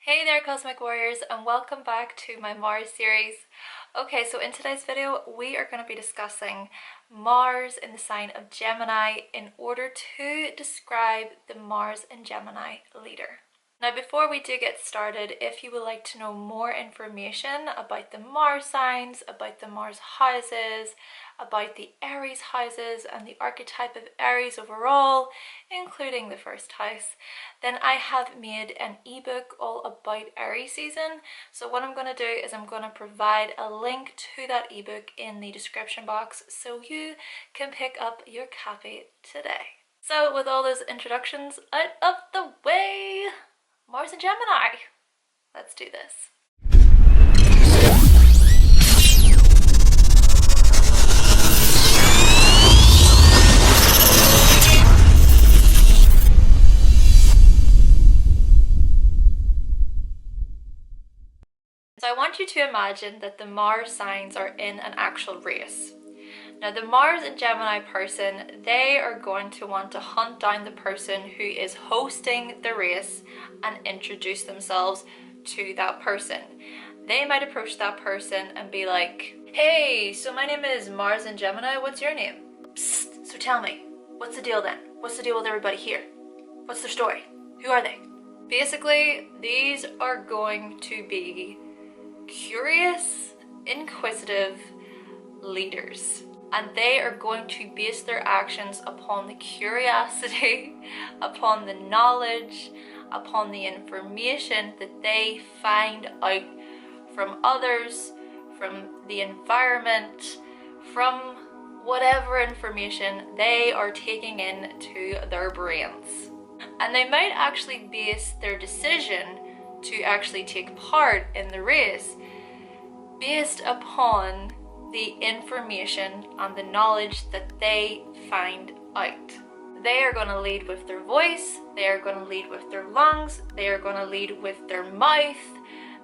Hey there Cosmic Warriors, and welcome back to my Mars series. Okay, so in today's video we are going to be discussing Mars in the sign of Gemini in order to describe the Mars in Gemini leader. Now before we do get started, if you would like to know more information about the Mars signs, about the Mars houses, about the Aries houses and the archetype of Aries overall, including the first house, then I have made an ebook all about Aries season. So what I'm going to do is I'm going to provide a link to that ebook in the description box so you can pick up your copy today. So with all those introductions out of the way, Mars and Gemini, let's do this. So I want you to imagine that the Mars signs are in an actual race. Now the Mars and Gemini person, they are going to want to hunt down the person who is hosting the race and introduce themselves to that person. They might approach that person and be like, hey, so my name is Mars and Gemini, what's your name? Psst, so tell me, what's the deal then? What's the deal with everybody here? What's their story? Who are they? Basically, these are going to be curious, inquisitive leaders. And they are going to base their actions upon the curiosity, upon the knowledge, upon the information that they find out from others, from the environment, from whatever information they are taking into their brains. And they might actually base their decision to actually take part in the race based upon the information and the knowledge that they find out. They are going to lead with their voice, they are going to lead with their lungs, they are going to lead with their mouth,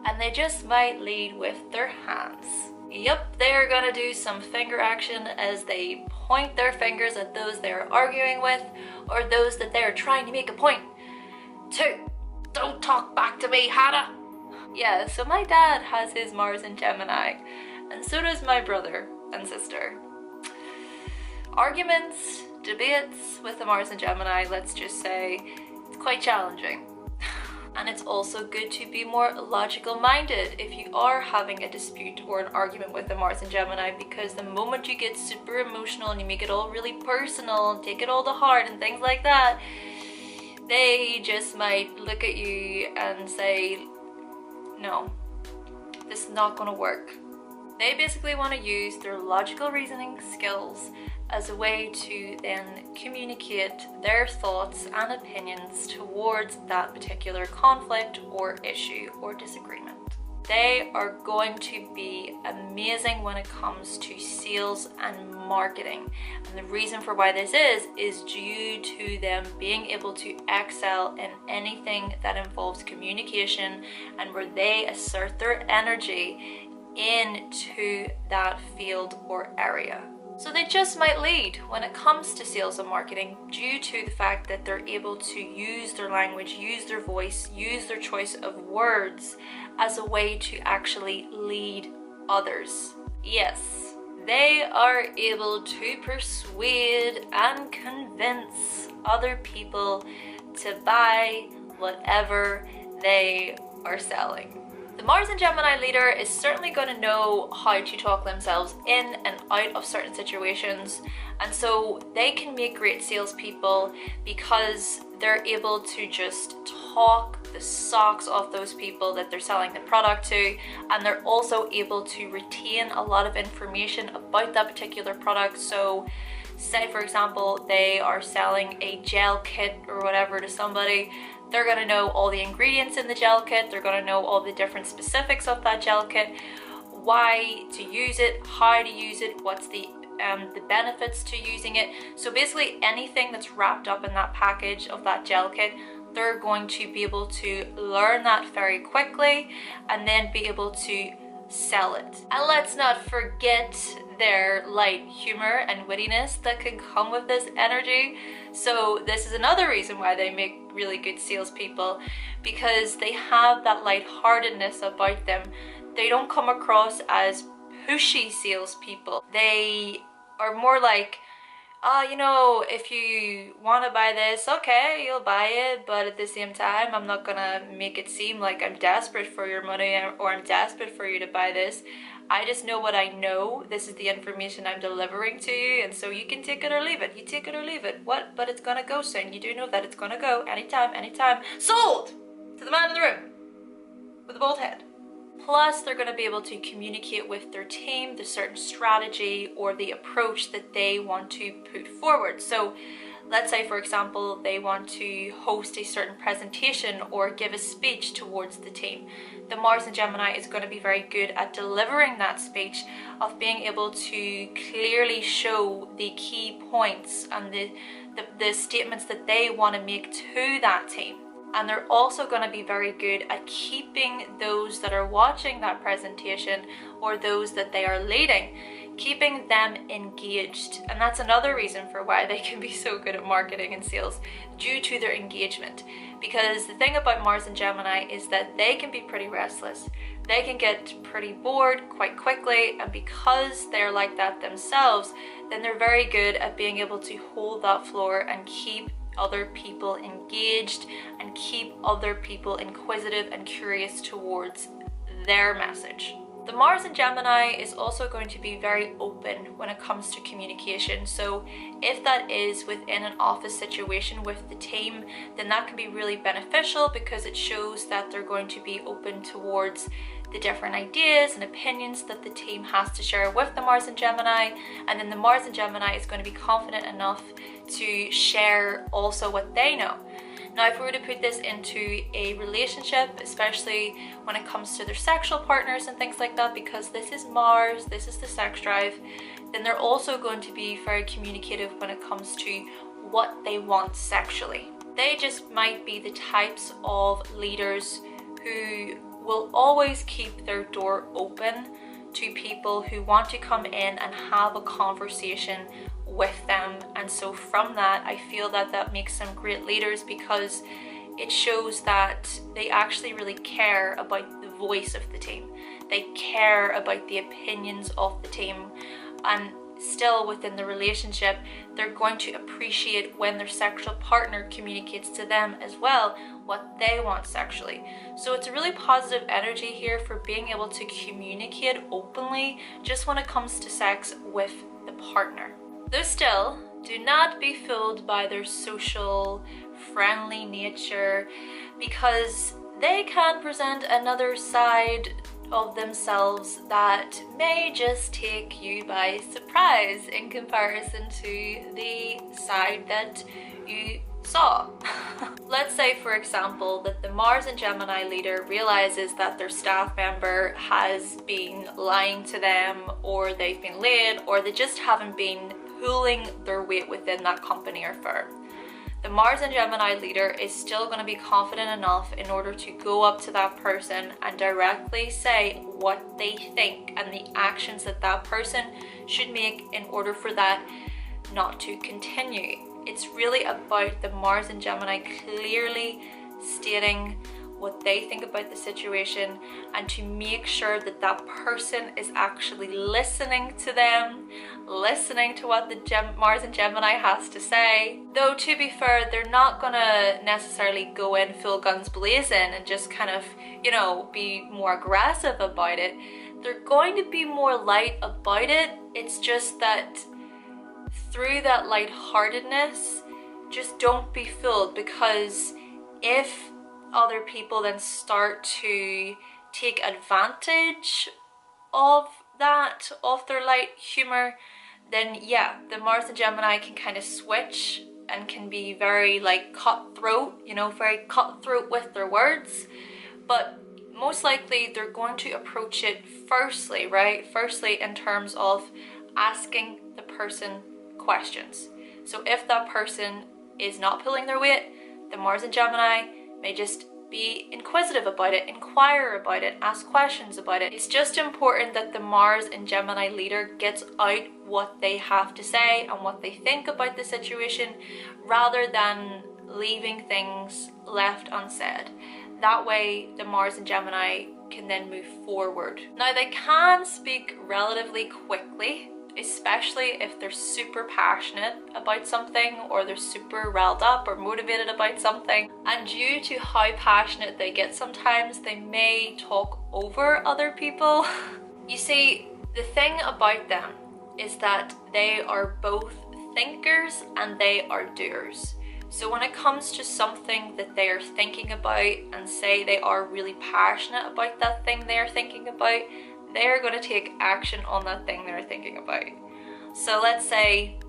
and they just might lead with their hands. Yep, they are going to do some finger action as they point their fingers at those they are arguing with or those that they are trying to make a point to. Don't talk back to me, Hannah! Yeah, so my dad has his Mars in Gemini, and so does my brother and sister. Arguments, debates with the Mars and Gemini, let's just say, it's quite challenging. And it's also good to be more logical minded if you are having a dispute or an argument with the Mars and Gemini, because the moment you get super emotional and you make it all really personal, take it all to heart and things like that, they just might look at you and say, no, this is not going to work. They basically want to use their logical reasoning skills as a way to then communicate their thoughts and opinions towards that particular conflict or issue or disagreement. They are going to be amazing when it comes to sales and marketing. And the reason for why this is due to them being able to excel in anything that involves communication and where they assert their energy into that field or area. So they just might lead when it comes to sales and marketing due to the fact that they're able to use their language, use their voice, use their choice of words as a way to actually lead others. Yes, they are able to persuade and convince other people to buy whatever they are selling. The Mars and Gemini leader is certainly going to know how to talk themselves in and out of certain situations, and so they can make great salespeople because they're able to just talk the socks off those people that they're selling the product to, and they're also able to retain a lot of information about that particular product. So say for example they are selling a gel kit or whatever to somebody, they're going to know all the ingredients in the gel kit, they're going to know all the different specifics of that gel kit, why to use it, how to use it, what's the benefits to using it. So basically anything that's wrapped up in that package of that gel kit, they're going to be able to learn that very quickly and then be able to sell it. And let's not forget their light humor and wittiness that can come with this energy. So this is another reason why they make really good salespeople, because they have that lightheartedness about them. They don't come across as pushy salespeople. They are more like, you know, if you want to buy this, okay, you'll buy it, but at the same time, I'm not gonna make it seem like I'm desperate for your money or I'm desperate for you to buy this. I just know what I know. This is the information I'm delivering to you, and so you can take it or leave it. You take it or leave it. What? But it's gonna go soon. You do know that it's gonna go anytime, anytime. Sold! To the man in the room with a bald head. Plus, they're going to be able to communicate with their team the certain strategy or the approach that they want to put forward. So let's say, for example, they want to host a certain presentation or give a speech towards the team. The Mars in Gemini is going to be very good at delivering that speech, of being able to clearly show the key points and the statements that they want to make to that team. And they're also going to be very good at keeping those that are watching that presentation or those that they are leading, keeping them engaged. And that's another reason for why they can be so good at marketing and sales, due to their engagement. Because the thing about Mars and Gemini is that they can be pretty restless. They can get pretty bored quite quickly, and because they're like that themselves, then they're very good at being able to hold that floor and keep other people engaged and keep other people inquisitive and curious towards their message. The Mars in Gemini is also going to be very open when it comes to communication. So if that is within an office situation with the team, then that can be really beneficial, because it shows that they're going to be open towards the different ideas and opinions that the team has to share with the Mars in Gemini. And then the Mars in Gemini is going to be confident enough to share also what they know. Now, if we were to put this into a relationship, especially when it comes to their sexual partners and things like that, because this is Mars, this is the sex drive, then they're also going to be very communicative when it comes to what they want sexually. They just might be the types of leaders who will always keep their door open to people who want to come in and have a conversation with them. And so from that, I feel that that makes them great leaders, because it shows that they actually really care about the voice of the team. They care about the opinions of the team, and still within the relationship, they're going to appreciate when their sexual partner communicates to them as well what they want sexually. So it's a really positive energy here for being able to communicate openly just when it comes to sex with the partner. Though still, do not be fooled by their social, friendly nature, because they can present another side of themselves that may just take you by surprise in comparison to the side that you saw. Let's say, for example, that the Mars and Gemini leader realizes that their staff member has been lying to them, or they've been late, or they just haven't been pulling their weight within that company or firm. The Mars and Gemini leader is still going to be confident enough in order to go up to that person and directly say what they think and the actions that that person should make in order for that not to continue. It's really about the Mars and Gemini clearly stating what they think about the situation, and to make sure that that person is actually listening to them, listening to what the Mars and Gemini has to say. Though, to be fair, they're not gonna necessarily go in full guns blazing and just kind of, you know, be more aggressive about it. They're going to be more light about it. It's just that through that lightheartedness, just don't be fooled, because if other people then start to take advantage of that, of their light humor, then yeah, the Mars and Gemini can kind of switch and can be very like cutthroat, you know, very cutthroat with their words. But most likely they're going to approach it firstly, right? Firstly, in terms of asking the person questions. So if that person is not pulling their weight, the Mars and Gemini may just be inquisitive about it, inquire about it, ask questions about it. It's just important that the Mars and Gemini leader gets out what they have to say and what they think about the situation, rather than leaving things left unsaid. That way the Mars in Gemini can then move forward. Now they can speak relatively quickly, especially if they're super passionate about something or they're super riled up or motivated about something. And due to how passionate they get sometimes, they may talk over other people. You see, the thing about them is that they are both thinkers and they are doers. So when it comes to something that they are thinking about and say they are really passionate about that thing they are thinking about, they are going to take action on that thing they're thinking about. So let's say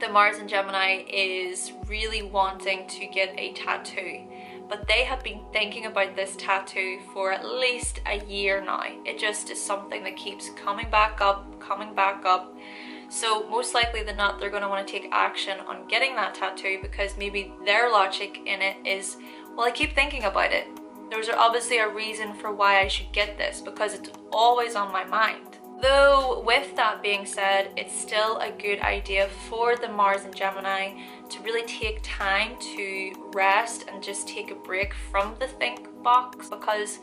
the Mars in Gemini is really wanting to get a tattoo, but they have been thinking about this tattoo for at least a year now. It just is something that keeps coming back up, coming back up. So most likely than not, they're going to want to take action on getting that tattoo because maybe their logic in it is, well, I keep thinking about it. There's obviously a reason for why I should get this because it's always on my mind. Though with that being said, it's still a good idea for the Mars in Gemini to really take time to rest and just take a break from the think box, because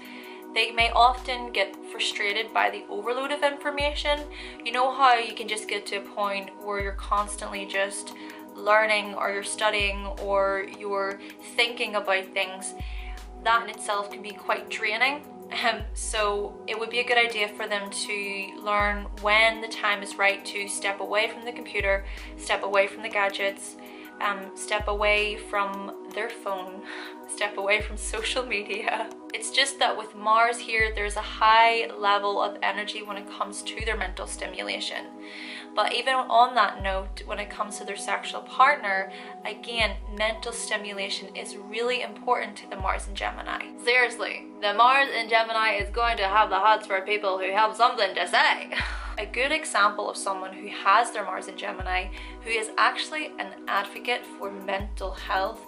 they may often get frustrated by the overload of information. You know how you can just get to a point where you're constantly just learning or you're studying or you're thinking about things. That in itself can be quite draining. So it would be a good idea for them to learn when the time is right to step away from the computer, step away from the gadgets, step away from their phone, step away from social media. It's just that with Mars here, there's a high level of energy when it comes to their mental stimulation. But even on that note, when it comes to their sexual partner, again, mental stimulation is really important to the Mars in Gemini. Seriously, the Mars in Gemini is going to have the hots for people who have something to say. A good example of someone who has their Mars in Gemini, who is actually an advocate for mental health,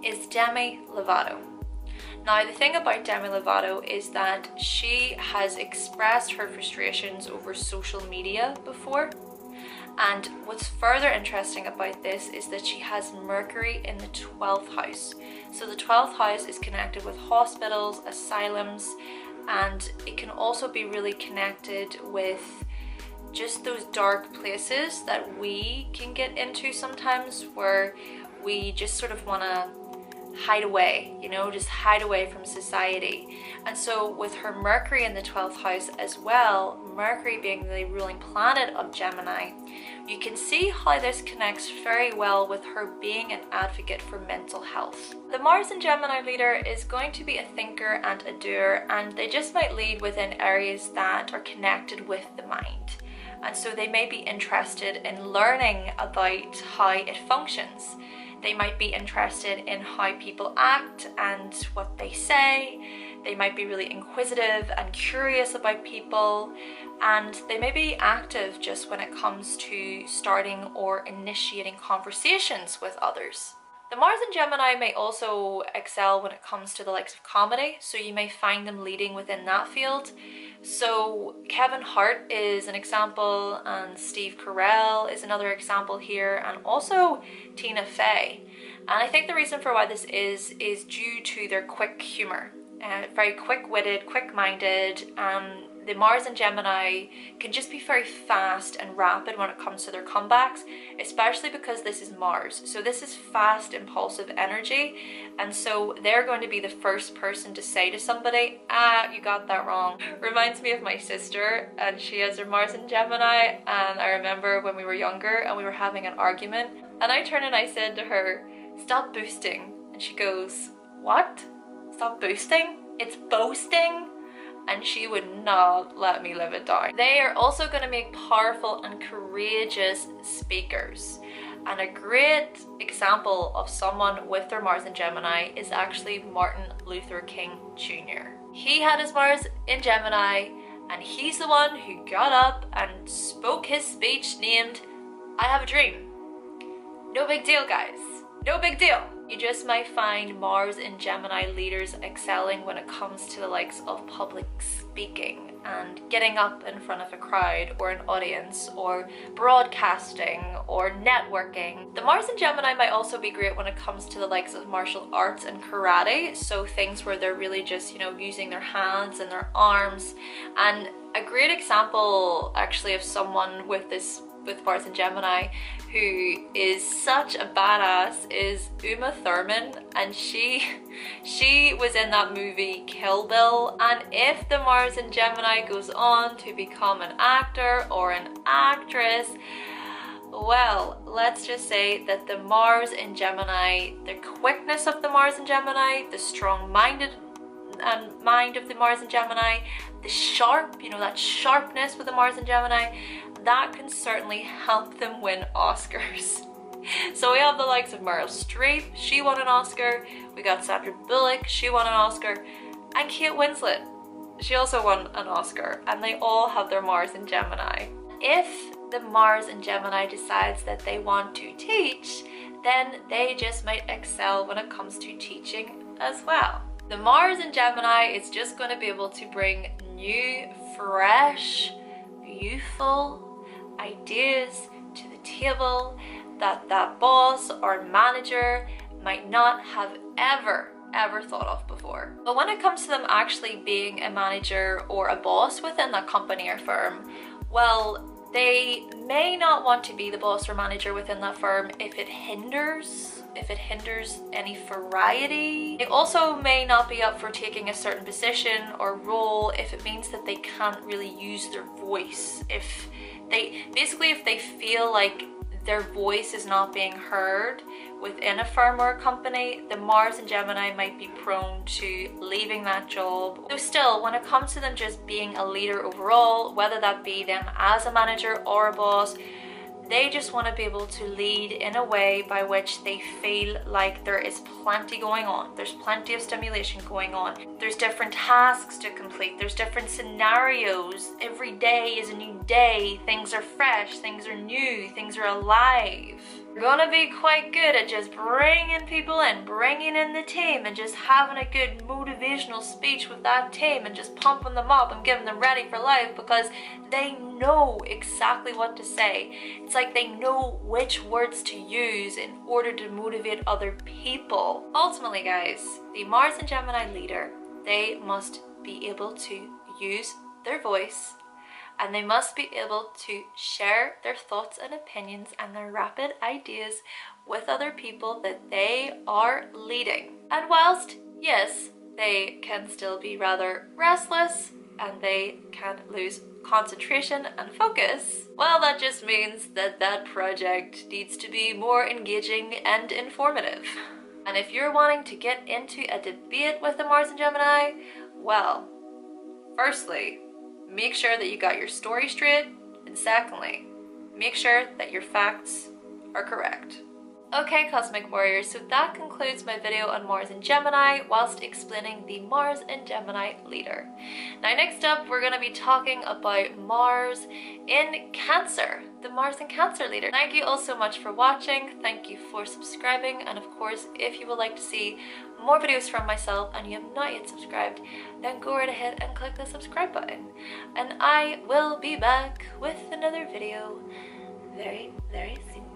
is Demi Lovato. Now, the thing about Demi Lovato is that she has expressed her frustrations over social media before. And what's further interesting about this is that she has Mercury in the 12th house. So the 12th house is connected with hospitals, asylums, and it can also be really connected with just those dark places that we can get into sometimes, where we just sort of want to hide away, you know, just hide away from society. And so with her Mercury in the 12th house as well, Mercury being the ruling planet of Gemini, you can see how this connects very well with her being an advocate for mental health. The Mars in Gemini leader is going to be a thinker and a doer, and they just might lead within areas that are connected with the mind. And so they may be interested in learning about how it functions. They might be interested in how people act and what they say. They might be really inquisitive and curious about people, and they may be active just when it comes to starting or initiating conversations with others. The Mars in Gemini may also excel when it comes to the likes of comedy, so you may find them leading within that field. So Kevin Hart is an example, and Steve Carell is another example here, and also Tina Fey. And I think the reason for why this is due to their quick humor. Very quick-witted, quick-minded. The Mars in Gemini can just be very fast and rapid when it comes to their comebacks, especially because this is Mars. So this is fast, impulsive energy, and so they're going to be the first person to say to somebody, you got that wrong. Reminds me of my sister, and she has her Mars in Gemini, and I remember when we were younger and we were having an argument, and I turned and I said to her, stop boosting. And she goes, what? Stop boosting? It's boasting? And she would not let me live it down. They are also going to make powerful and courageous speakers. And a great example of someone with their Mars in Gemini is actually Martin Luther King Jr. He had his Mars in Gemini, and he's the one who got up and spoke his speech named, I Have a Dream. No big deal, guys. No big deal. You just might find Mars and Gemini leaders excelling when it comes to the likes of public speaking and getting up in front of a crowd or an audience, or broadcasting or networking. The Mars and Gemini might also be great when it comes to the likes of martial arts and karate, so things where they're really just, you know, using their hands and their arms. And a great example actually of someone with Mars and Gemini who is such a badass is Uma Thurman, and she was in that movie Kill Bill. And if the Mars and Gemini goes on to become an actor or an actress, well, let's just say that the Mars and Gemini, the quickness of the Mars and Gemini, the strong-minded mind of the Mars and Gemini, the sharp, you know, that sharpness with the Mars and Gemini, that can certainly help them win Oscars. So we have the likes of Meryl Streep, she won an Oscar. We got Sandra Bullock, she won an Oscar. And Kate Winslet, she also won an Oscar. And they all have their Mars and Gemini. If the Mars and Gemini decides that they want to teach, then they just might excel when it comes to teaching as well. The Mars and Gemini is just going to be able to bring new, fresh, youthful ideas to the table that that boss or manager might not have ever thought of before. But when it comes to them actually being a manager or a boss within that company or firm, well, they may not want to be the boss or manager within that firm if it hinders any variety. They also may not be up for taking a certain position or role if it means that they can't really use their voice. If they feel like their voice is not being heard within a firm or a company, the Mars and Gemini might be prone to leaving that job. So still, when it comes to them just being a leader overall, whether that be them as a manager or a boss, they just want to be able to lead in a way by which they feel like there is plenty going on. There's plenty of stimulation going on. There's different tasks to complete. There's different scenarios. Every day is a new day. Things are fresh. Things are new. Things are alive. You're gonna be quite good at just bringing people in, bringing in the team, and just having a good motivational speech with that team and just pumping them up and getting them ready for life, because they know exactly what to say. It's like they know which words to use in order to motivate other people. Ultimately, guys, the Mars and Gemini leader, they must be able to use their voice, and they must be able to share their thoughts and opinions and their rapid ideas with other people that they are leading. And whilst, yes, they can still be rather restless and they can lose concentration and focus, well, that just means that that project needs to be more engaging and informative. And if you're wanting to get into a debate with the Mars and Gemini, well, firstly, make sure that you got your story straight, and secondly, make sure that your facts are correct. Okay, Cosmic Warriors, so that concludes my video on Mars and Gemini whilst explaining the Mars and Gemini leader. Now next up, we're going to be talking about Mars in Cancer, the Mars in Cancer leader. Thank you all so much for watching, thank you for subscribing, and of course, if you would like to see more videos from myself and you have not yet subscribed, then go right ahead and click the subscribe button. And I will be back with another video very, very soon.